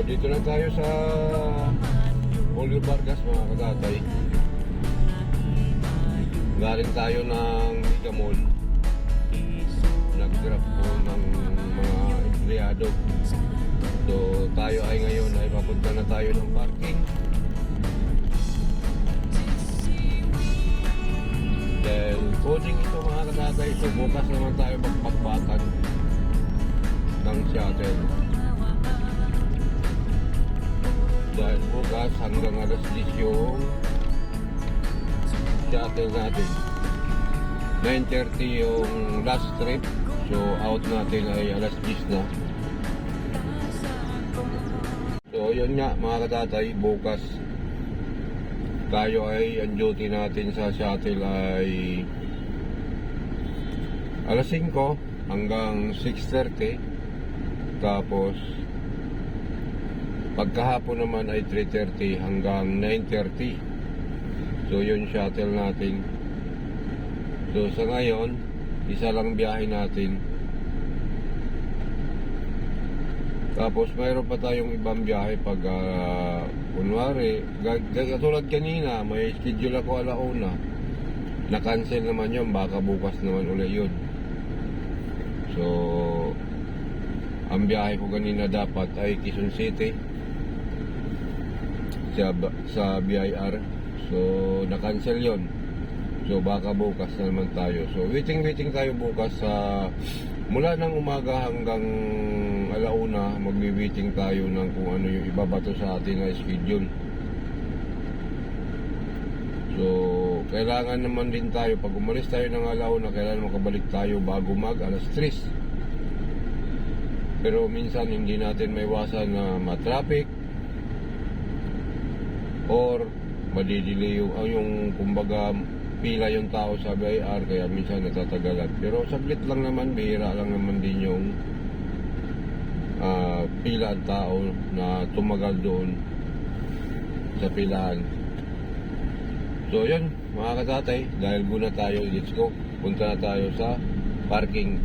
dito na tayo sa Julio Vargas mga katatay. Galing tayo ng Mega Mall. Nag-drop po ng mga empleyado. So tayo ay ngayon ay papunta na tayo ng parking. Then coding ito mga katatay. So bukas naman tayo magpagpatan ng shuttle. Dahil bukas hanggang alas 10 yung shuttle natin. 9:30 yung last trip. So out natin ay alas 10 na. So yun nga mga katatay, bukas tayo ay ang duty natin sa shuttle ay alas 5 hanggang 6:30. Tapos pagkahapon naman ay 3:30 hanggang 9:30. So yun shuttle natin. So sa ngayon, isa lang biyahe natin. Tapos mayroon pa tayong ibang biyahe pag kunwari, katulad kanina, may schedule ako alauna. Na-cancel naman yun, baka bukas naman ulit yun. So ang biyahe ko kanina dapat ay Quezon City sa BIR. So na-cancel yon. So baka bukas na naman tayo. So waiting tayo bukas sa mula ng umaga hanggang alauna. Magwi-waiting tayo ng kung ano yung ibabato sa atin na schedule. So kailangan naman din tayo, pag umalis tayo ng alauna, kailangan makabalik tayo bago mag alas 3. Pero minsan hindi natin maiwasan na ma-traffic or madidili yung kumbaga pila yung tao sa BIR, kaya minsan natatagalan. Pero saglit lang naman, bihira lang naman din yung pila ang tao na tumagal doon sa pilahan. So yun mga katatay, dahil guna tayo, let's go, punta na tayo sa parking.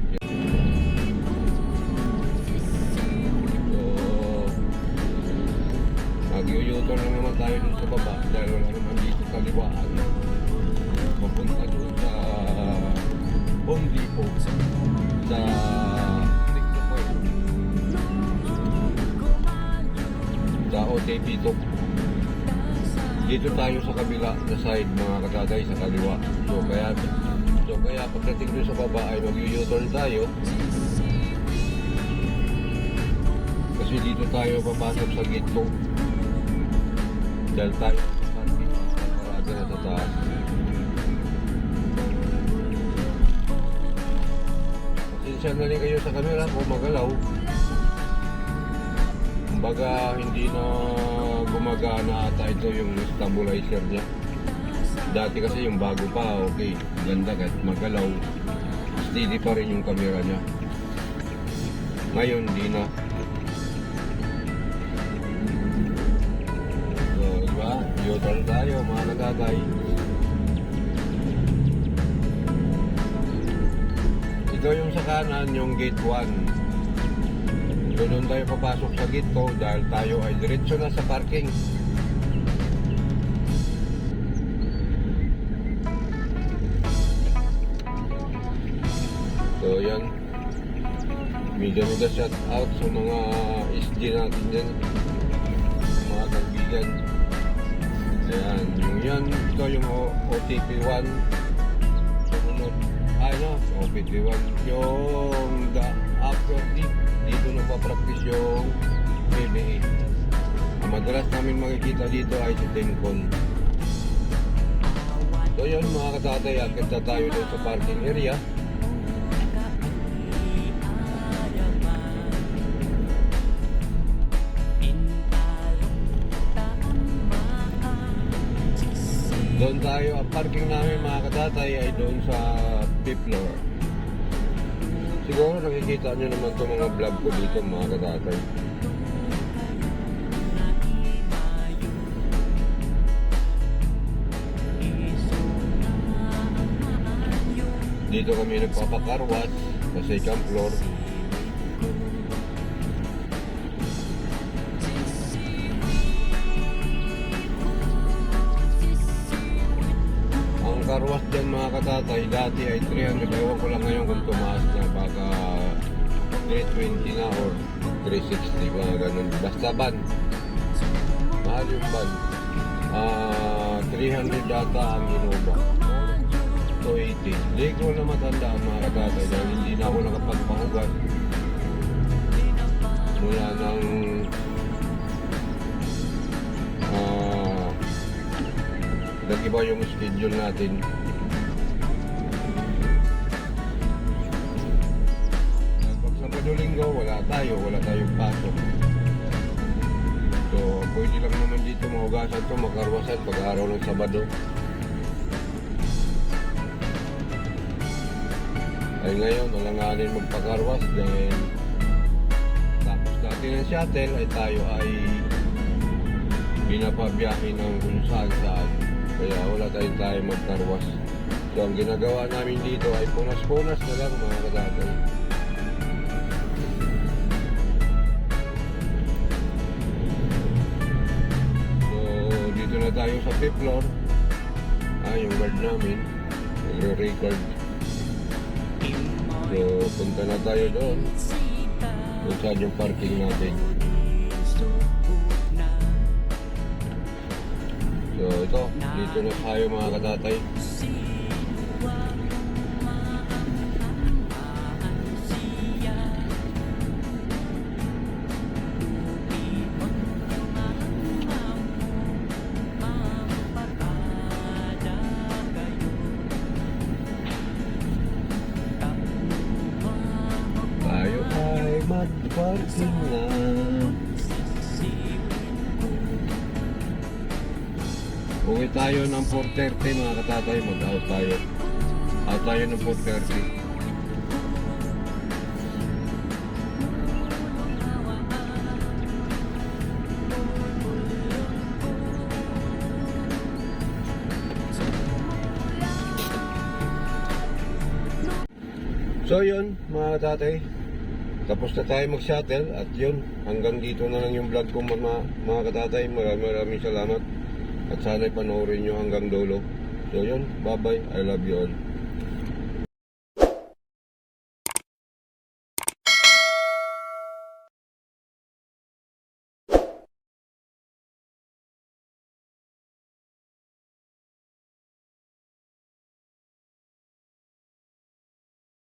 Mag-u-U-turn lang naman tayo dun sa baba dahil wala naman dito kaliwaan. Mapunta dun sa Home Depot sa OTP to. Dito tayo sa kabila na side mga katatay, sa kaliwa. So kaya pagdating dun sa baba ay mag-u-U-turn tayo. Kasi dito tayo papasok sa gate to. Dahil tayo parada na sa taas. Pasensya na rin kayo sa camera kung magalaw. Kumbaga hindi na gumagana ata ito yung stabilizer niya. Dati kasi yung bago pa, okay, ganda kahit magalaw, steady pa rin yung camera niya. Ngayon hindi na. U-turn tayo mga katatay. Ito yung sa kanan, yung gate 1. So doon tayo papasok sa gate 2 dahil tayo ay diretso na sa parking. So yan, mega shout out sa mga SG natin dyan, mga kaibigan. Ayan, yung yan, ito yung OTP 1. Sumunod, OTP 1. Yung the upper deep, dito nagpa-practice yung PBA. Ang madalas namin makikita dito ay si Tencon. So yun mga katatay, akit na tayo doon sa parking area. Doon tayo, ang parking namin mga katatay ay doon sa 5th floor. Siguro nakikita nyo naman itong mga vlog ko dito mga katatay. Dito kami nagpapakarwas sa 2nd floor. karwas dyan mga katatay, dati ay 300, ewan ko lang ngayon kung tumaas na, baka 320 na or 360, mga ganun. Basta ban, mahal yung ban. 300 data ang Innova, 280. Hindi ko na matandaan mga katatay dahil hindi na ako nakapagpahugas mula ng nag-iba yung schedule natin. Pag Sabado Linggo, wala tayong pasok. So, pwede lang naman dito mahugasan to, makarwasan pag araw ng Sabado. Ay ngayon, alanganin magpakarwas dahil tapos natin ang shuttle ay tayo ay pinapabiyahin ng kung saan. Kaya wala tayong tayo magkarwas. So ang ginagawa namin dito ay punas-punas na lang mga katatay. So dito na tayo sa fifth floor. Yung guard namin nagre-record. So punta na tayo doon kung saan yung parking natin. So ito, dito na tayo mga katatay. Tayo ay mag-parking na. Uwi tayo ng 4:30 mga katatay, mag-out tayo. Out tayo ng 4:30. So yun mga katatay, tapos na tayo mag-shuttle at yun, hanggang dito na lang yung vlog ko mga katatay. Maraming salamat. At sana'y panoorin nyo hanggang dulo. So yun, bye bye, I love you all.